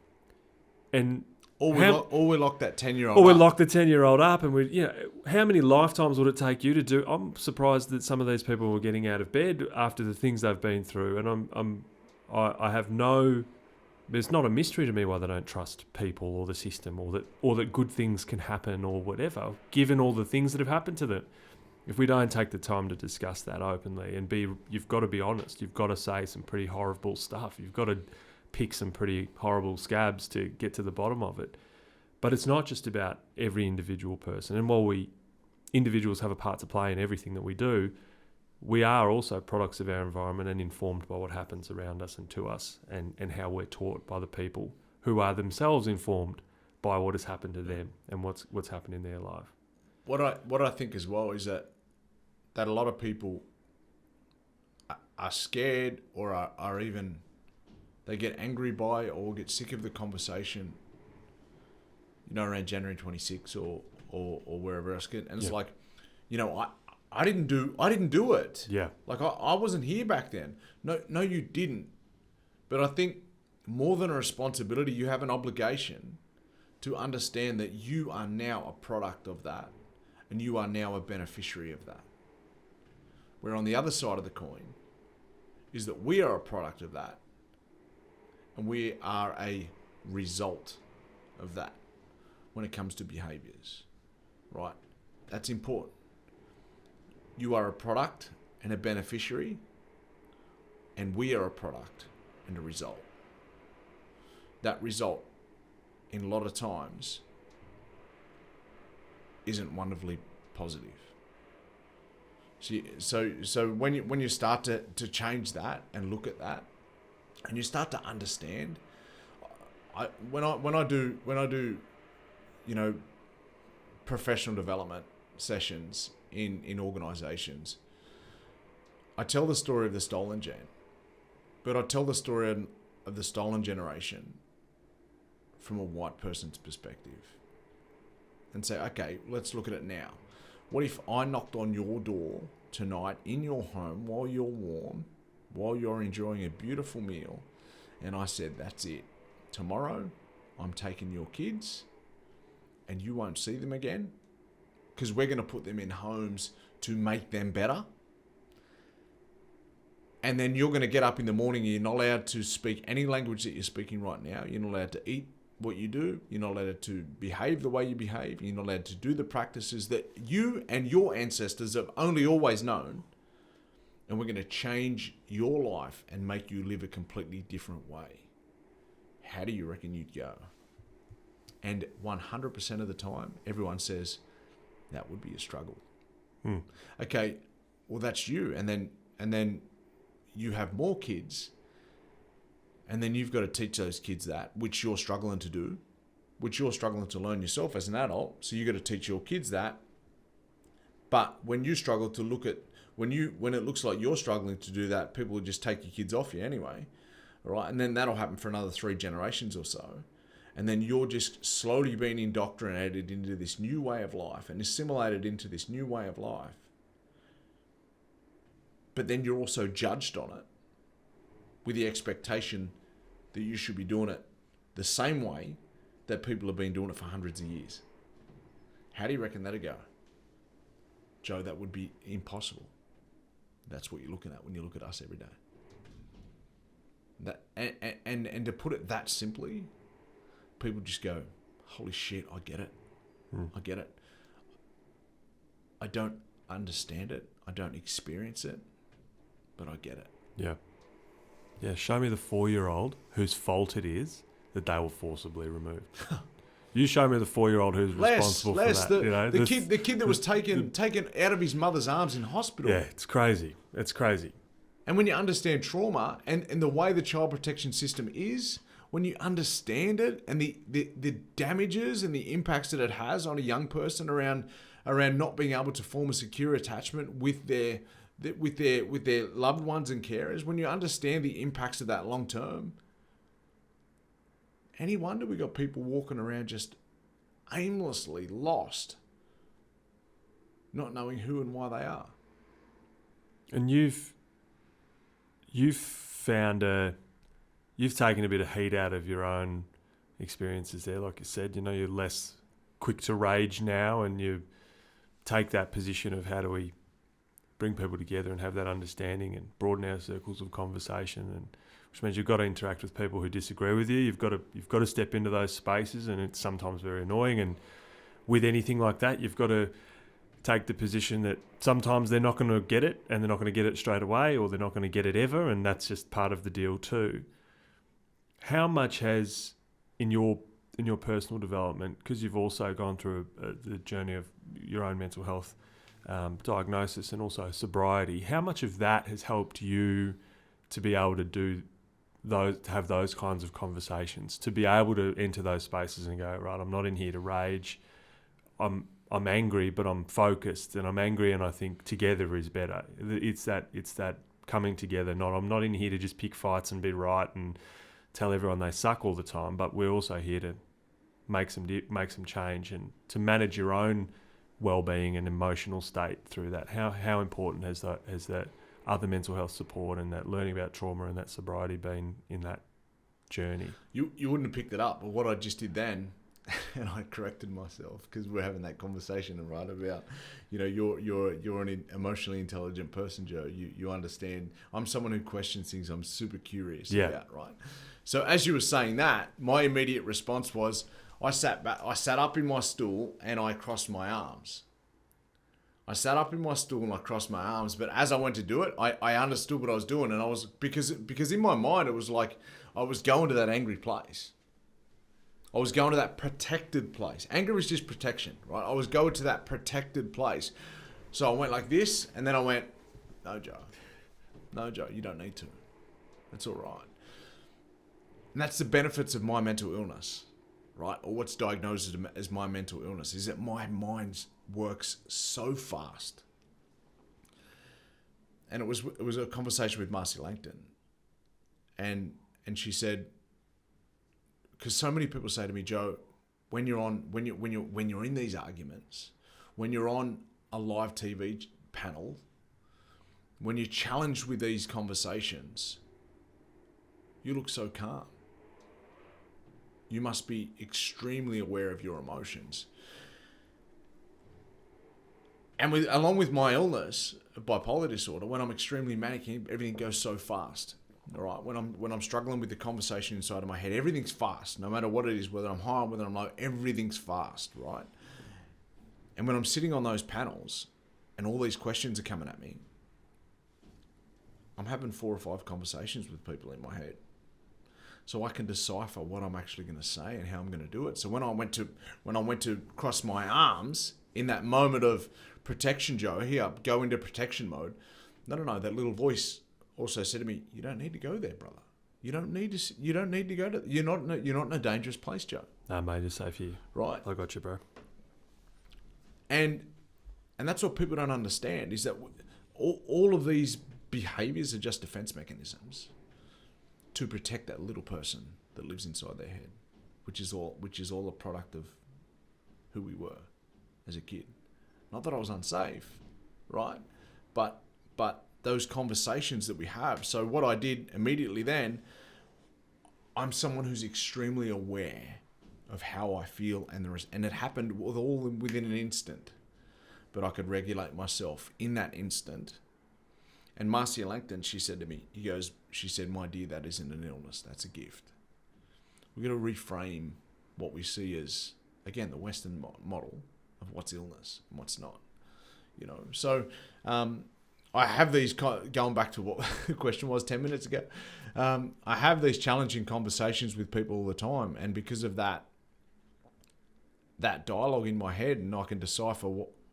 And Or we lock that 10-year-old up. Or we up. lock the 10-year-old up, and how many lifetimes would it take you to do? I'm surprised that some of these people were getting out of bed after the things they've been through, and I have no... There's not a mystery to me why they don't trust people or the system or that good things can happen or whatever, given all the things that have happened to them. If we don't take the time to discuss that openly and you've got to be honest, you've got to say some pretty horrible stuff. You've got to pick some pretty horrible scabs to get to the bottom of it. But it's not just about every individual person. And while individuals have a part to play in everything that we do, we are also products of our environment and informed by what happens around us and to us and how we're taught by the people who are themselves informed by what has happened to them and what's happened in their life. What I think as well is that that a lot of people are scared or are even, they get angry by or get sick of the conversation, around January 26 or wherever else. And it's like, I didn't do it. Yeah. Like I wasn't here back then. No, you didn't. But I think more than a responsibility, you have an obligation to understand that you are now a product of that and you are now a beneficiary of that. Where on the other side of the coin is that we are a product of that and we are a result of that when it comes to behaviours, right? That's important. You are a product and a beneficiary, and we are a product and a result. That result, in a lot of times, isn't wonderfully positive. So when you start to change that and look at that, and you start to understand, when I do professional development sessions in organisations, I tell the story of the stolen gen, but I tell the story of the stolen generation from a white person's perspective and say, okay, let's look at it now. What if I knocked on your door tonight in your home while you're warm, while you're enjoying a beautiful meal, and I said, that's it. Tomorrow, I'm taking your kids and you won't see them again because we're going to put them in homes to make them better. And then you're going to get up in the morning and you're not allowed to speak any language that you're speaking right now. You're not allowed to eat what you do. You're not allowed to behave the way you behave. You're not allowed to do the practices that you and your ancestors have only always known. And we're going to change your life and make you live a completely different way. How do you reckon you'd go? And 100% of the time, everyone says, that would be a struggle. Okay, well, that's you. And then you have more kids. And then you've got to teach those kids that, which you're struggling to do, which you're struggling to learn yourself as an adult. So you've got to teach your kids that. But when you struggle to look at, when it looks like you're struggling to do that, people will just take your kids off you anyway. All right. And then that'll happen for another 3 generations or so. And then you're just slowly being indoctrinated into this new way of life and assimilated into this new way of life. But then you're also judged on it with the expectation that you should be doing it the same way that people have been doing it for hundreds of years. How do you reckon that'd go? Joe, that would be impossible. That's what you're looking at when you look at us every day. And to put it that simply, people just go, holy shit, I get it. I get it. I don't understand it. I don't experience it, but I get it. Yeah. Yeah, show me the 4-year-old whose fault it is that they were forcibly removed. You show me the 4-year-old who's responsible for that. The kid that was taken out of his mother's arms in hospital. Yeah, it's crazy. It's crazy. And when you understand trauma and the way the child protection system is, when you understand it and the damages and the impacts that it has on a young person around not being able to form a secure attachment with their loved ones and carers, when you understand the impacts of that long term, any wonder we got people walking around just aimlessly lost, not knowing who and why they are. And you've taken a bit of heat out of your own experiences there. Like you said, you're less quick to rage now, and you take that position of how do we bring people together and have that understanding and broaden our circles of conversation, and which means you've got to interact with people who disagree with you. You've got to step into those spaces, and it's sometimes very annoying. And with anything like that, you've got to take the position that sometimes they're not going to get it, and they're not going to get it straight away, or they're not going to get it ever, and that's just part of the deal too. How much has, in your personal development, because you've also gone through the journey of your own mental health diagnosis and also sobriety, how much of that has helped you to be able to do those, to have those kinds of conversations, to be able to enter those spaces and go, right, I'm not in here to rage. I'm I'm angry, but I'm focused, and I'm angry, and I think together is better. It's that coming together. I'm not in here to just pick fights and be right and tell everyone they suck all the time, but we're also here to make some change and to manage your own well-being and emotional state through that. How important has that other mental health support and that learning about trauma and that sobriety been in that journey? You wouldn't have picked it up, but what I just did then, and I corrected myself because we're having that conversation, right, about, you're an emotionally intelligent person, Joe. You understand. I'm someone who questions things. I'm super curious about, right? So as you were saying that, my immediate response was, I sat up in my stool and I crossed my arms. I sat up in my stool and I crossed my arms, but as I went to do it, I understood what I was doing, and I was because in my mind it was like I was going to that angry place. I was going to that protected place. Anger is just protection, right? I was going to that protected place. So I went like this, and then I went, no, Joe, you don't need to. That's all right. And that's the benefits of my mental illness, right? Or what's diagnosed as my mental illness is that my mind works so fast. And it was a conversation with Marcy Langton, and she said, because so many people say to me, Joe, when you're in these arguments, when you're on a live TV panel, when you're challenged with these conversations, you look so calm. You must be extremely aware of your emotions. And along with my illness, bipolar disorder, when I'm extremely manic, everything goes so fast. All right, when I'm struggling with the conversation inside of my head, everything's fast. No matter what it is, whether I'm high or whether I'm low, everything's fast, right? And when I'm sitting on those panels and all these questions are coming at me, I'm having 4 or 5 conversations with people in my head, so I can decipher what I'm actually going to say and how I'm going to do it. So when I went to cross my arms in that moment of protection, Joe, here, go into protection mode. No, that little voice also said to me, you don't need to go there, brother. You don't need to go to. You're not in a dangerous place, Joe. No, mate, it's safe here. Right. I got you, bro. And that's what people don't understand is that all of these behaviors are just defense mechanisms to protect that little person that lives inside their head, which is all a product of who we were as a kid. Not that I was unsafe, right? But those conversations that we have. So what I did immediately then, I'm someone who's extremely aware of how I feel, and it happened all within an instant. But I could regulate myself in that instant. And Marcia Langton, she said to me, she said, my dear, that isn't an illness, that's a gift. We're going to reframe what we see as, again, the Western model of what's illness and what's not. So I have these, going back to what the question was 10 minutes ago, I have these challenging conversations with people all the time, and because of that dialogue in my head, and I can decipher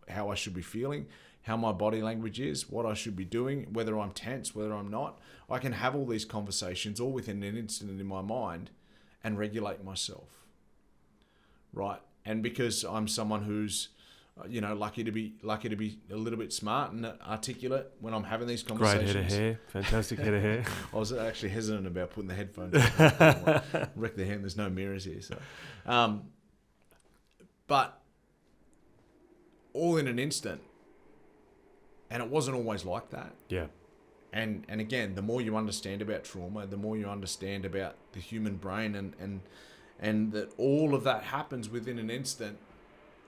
how I should be feeling, how my body language is, what I should be doing, whether I'm tense, whether I'm not. I can have all these conversations all within an instant in my mind and regulate myself, right? And because I'm someone who's, lucky to be a little bit smart and articulate when I'm having these conversations. Great head of hair, fantastic head of hair. I was actually hesitant about putting the headphones on. Wreck the hand. There's no mirrors here, so. But all in an instant. And it wasn't always like that. Yeah. And again, the more you understand about trauma, the more you understand about the human brain and that all of that happens within an instant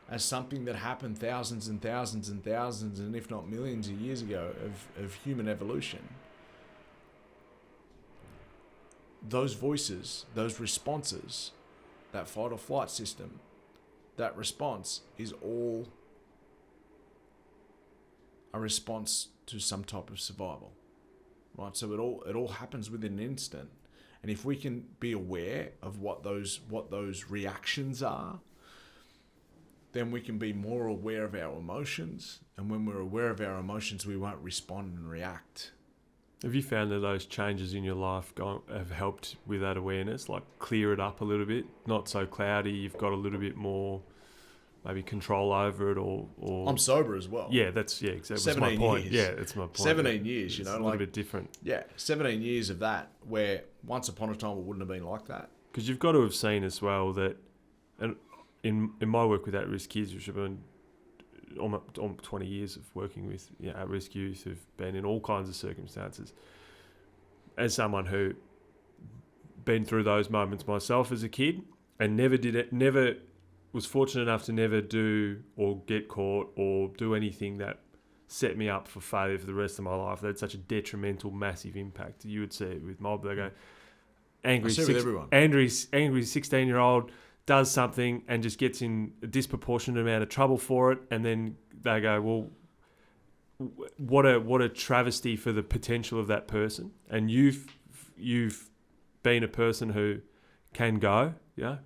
as something that happened thousands and thousands and thousands and if not millions of years ago of human evolution. Those voices, those responses, that fight or flight system, that response is all a response to some type of survival, right? So it all happens within an instant, and if we can be aware of what those reactions are, then we can be more aware of our emotions, and when we're aware of our emotions, we won't respond and react. Have you found that those changes in your life have helped with that awareness, like clear it up a little bit, not so cloudy? You've got a little bit more maybe control over it or I'm sober as well. Yeah, exactly. That's 17 my point. years. Yeah, that's my point. 17 years, you know. It's a little bit different. Yeah, 17 years of that, where once upon a time it wouldn't have been like that. Because you've got to have seen as well that, and in my work with at-risk kids, which have been almost 20 years of working with at-risk youth who've been in all kinds of circumstances, as someone who been through those moments myself as a kid and never was fortunate enough to never do or get caught or do anything that set me up for failure for the rest of my life. That had such a detrimental, massive impact. You would see it with mob. They go, angry 16-year-old does something and just gets in a disproportionate amount of trouble for it, and then they go, well, what a travesty for the potential of that person. And you've been a person who can go,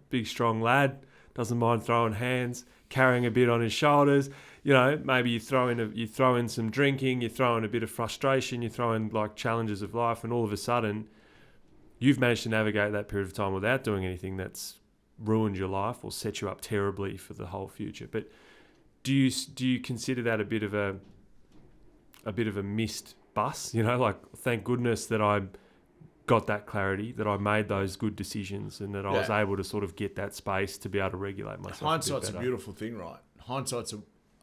big strong lad, doesn't mind throwing hands, carrying a bit on his shoulders. Maybe you throw in some drinking, you throw in a bit of frustration, you throw in like challenges of life, and all of a sudden you've managed to navigate that period of time without doing anything that's ruined your life or set you up terribly for the whole future. But do you consider that a bit of a missed bus? Like, thank goodness that I got that clarity, that I made those good decisions, and that I was able to sort of get that space to be able to regulate myself. Hindsight's a beautiful thing, right? Hindsight's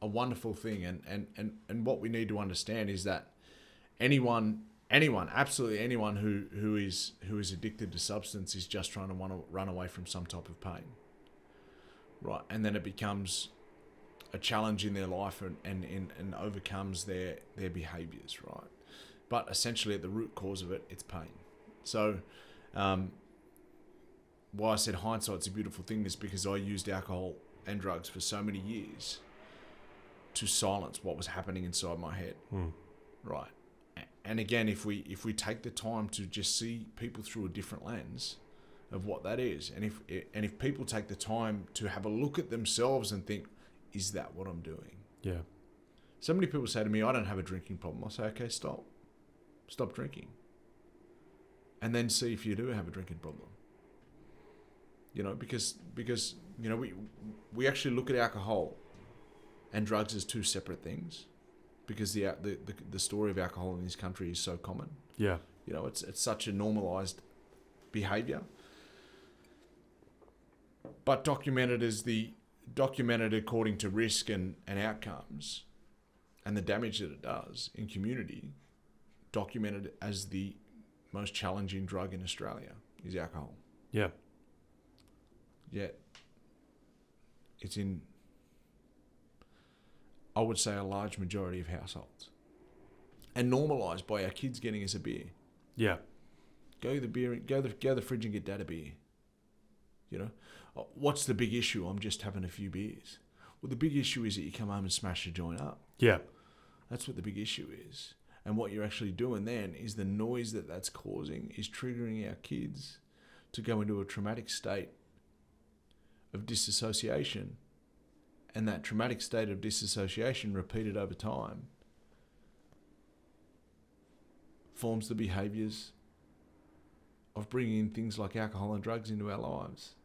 a wonderful thing, and what we need to understand is that anyone, absolutely anyone who is addicted to substance is just trying to want to run away from some type of pain, right? And then it becomes a challenge in their life and overcomes their behaviours, right? But essentially at the root cause of it, it's pain. So why I said hindsight's a beautiful thing is because I used alcohol and drugs for so many years to silence what was happening inside my head, right? And again, if we take the time to just see people through a different lens of what that is, and if people take the time to have a look at themselves and think, is that what I'm doing? Yeah. So many people say to me, I don't have a drinking problem. I say, okay, stop drinking, and then see if you do have a drinking problem. Because we actually look at alcohol and drugs as two separate things, because the story of alcohol in this country is so common. Yeah. It's such a normalized behavior. But documented according to risk and outcomes and the damage that it does in community, documented as the most challenging drug in Australia is alcohol. Yeah. Yet it's in, I would say, a large majority of households, and normalised by our kids getting us a beer. Yeah. Go to the fridge and get dad a beer. What's the big issue? I'm just having a few beers. Well, the big issue is that you come home and smash the joint up. Yeah. That's what the big issue is. And what you're actually doing then is the noise that's causing is triggering our kids to go into a traumatic state of disassociation. And that traumatic state of disassociation, repeated over time, forms the behaviours of bringing in things like alcohol and drugs into our lives.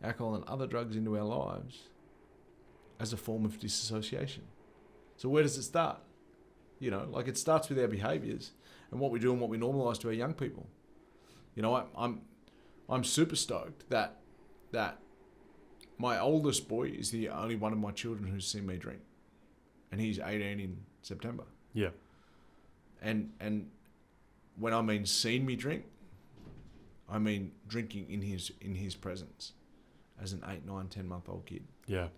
Alcohol and other drugs into our lives as a form of disassociation. So where does it start? It starts with our behaviours and what we do and what we normalise to our young people. I'm super stoked that my oldest boy is the only one of my children who's seen me drink, and he's 18 in September. Yeah. And when I mean seen me drink, I mean drinking in his presence as an 8, 9, 10-month-old kid. Yeah.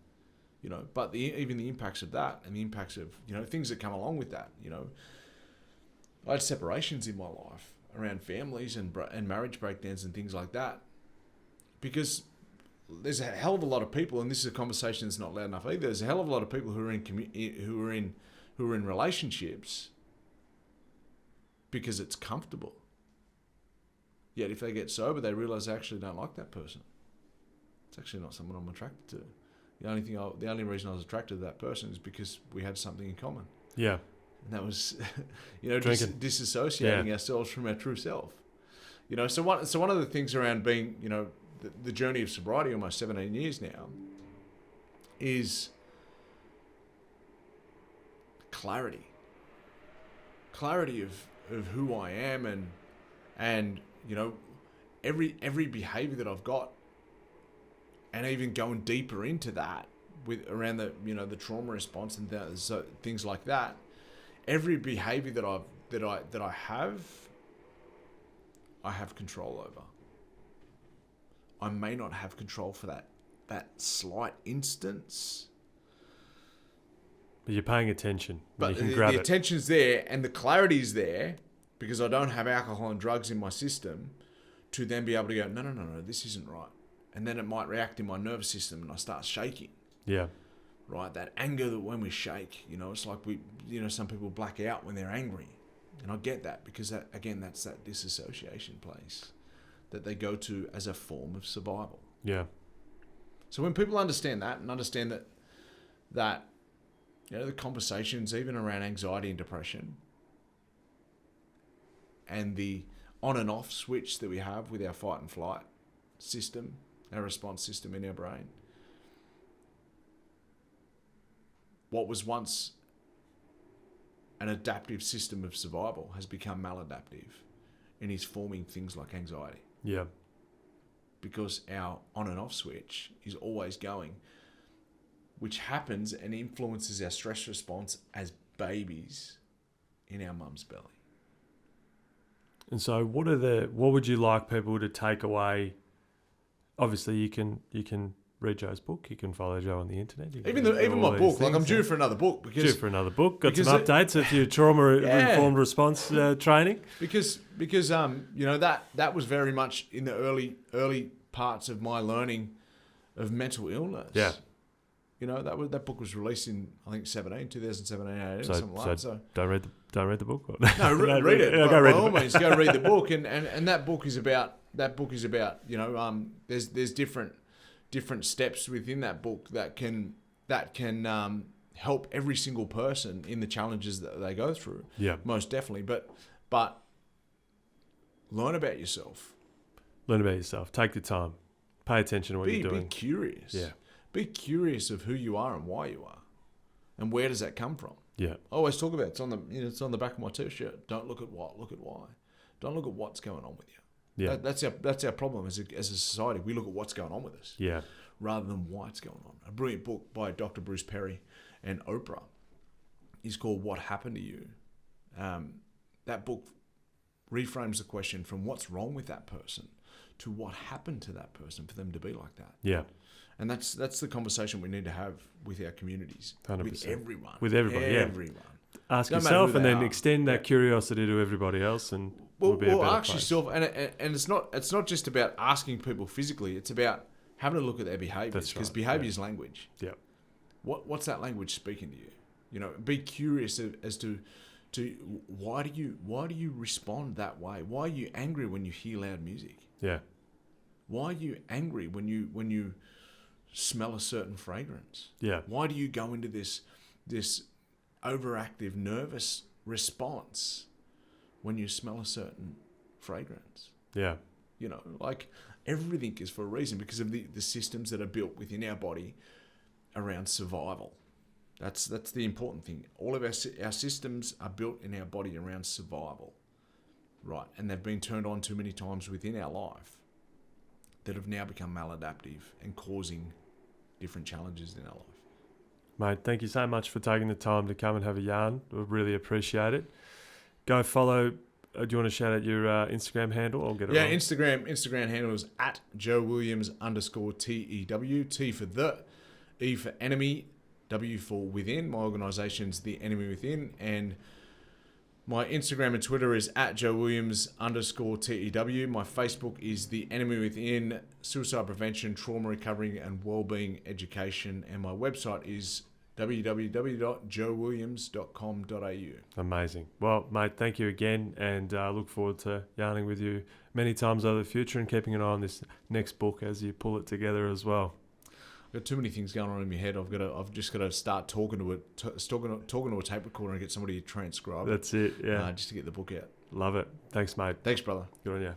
But even the impacts of that, and the impacts of, things that come along with that, I had separations in my life around families and marriage breakdowns and things like that, because there's a hell of a lot of people, and this is a conversation that's not loud enough either. There's a hell of a lot of people who are in relationships because it's comfortable. Yet if they get sober, they realise they actually don't like that person. It's actually not someone I'm attracted to. The only reason I was attracted to that person is because we had something in common. Yeah. And that was, disassociating ourselves from our true self. So one of the things around being, the journey of sobriety, almost 17 years now, is clarity. Clarity of who I am and every behavior that I've got, and even going deeper into that with around the trauma response and so things like that. Every behavior that I have control over. I may not have control for that slight instance. But you're paying attention. But you can grab the it. attention's there and the clarity's there because I don't have alcohol and drugs in my system to then be able to go, no, this isn't right. And then it might react in my nervous system and I start shaking. Yeah. Right? That anger that when we shake, it's like some people black out when they're angry. And I get that because that's that disassociation place that they go to as a form of survival. Yeah. So when people understand that and understand that the conversations even around anxiety and depression and the on and off switch that we have with our fight and flight system, our response system in our brain, what was once an adaptive system of survival has become maladaptive and is forming things like anxiety. Yeah. Because our on and off switch is always going, which happens and influences our stress response as babies in our mum's belly. And so what would you like people to take away? Obviously you can read Joe's book, you can follow Joe on the internet. Even my book, like I'm due for another book Got some updates of your trauma informed response training. Because that was very much in the early parts of my learning of mental illness. Yeah. That book was released in I think 2017, something like that. So don't read the book. Or? No, read it. Yeah, by all means, go read the book. And that book is about there's different steps within that book that can help every single person in the challenges that they go through. Yeah, most definitely. But learn about yourself. Learn about yourself. Take the time. Pay attention to what you're doing. Be curious. Yeah. Be curious of who you are and why you are, and where does that come from. Yeah. I always talk about it's on the back of my t-shirt. Don't look at what, look at why. Don't look at what's going on with you. Yeah. That's our problem as a society. We look at what's going on with us. Yeah. Rather than why it's going on. A brilliant book by Dr. Bruce Perry and Oprah is called What Happened to You. That book reframes the question from what's wrong with that person to what happened to that person for them to be like that. Yeah. And that's the conversation we need to have with our communities, 100%. With everyone. With everybody, everyone. Ask No matter yourself who and they then are. extend that curiosity to everybody else, and we'll be a better ask place. yourself, and it's not just about asking people physically. It's about having a look at their behaviours, That's because right, behaviour is language. Yeah. What's that language speaking to you? Be curious as to why do you respond that way? Why are you angry when you hear loud music? Yeah. Why are you angry when you smell a certain fragrance? Yeah. Why do you go into this overactive nervous response when you smell a certain fragrance? Yeah. Like everything is for a reason, because of the systems that are built within our body around survival. That's the important thing. All of our systems are built in our body around survival, right? And they've been turned on too many times within our life that have now become maladaptive and causing different challenges in our life. Mate, thank you so much for taking the time to come and have a yarn. We really appreciate it. Go follow. Do you want to shout out your Instagram handle? I'll get it wrong. Instagram handle is at JoeWilliams_TEW. T for the, E for enemy, W for within. My organisation's The Enemy Within, and my Instagram and Twitter is at JoeWilliams_TEW. My Facebook is The Enemy Within, Suicide Prevention, Trauma Recovery and Wellbeing Education. And my website is www.joewilliams.com.au. Amazing. Well, mate, thank you again, and I look forward to yarning with you many times over the future and keeping an eye on this next book as you pull it together as well. I've got too many things going on in my head. I've just got to start talking to a tape recorder and get somebody to transcribe. That's it. Yeah. Just to get the book out. Love it. Thanks, mate. Thanks, brother. Good on you.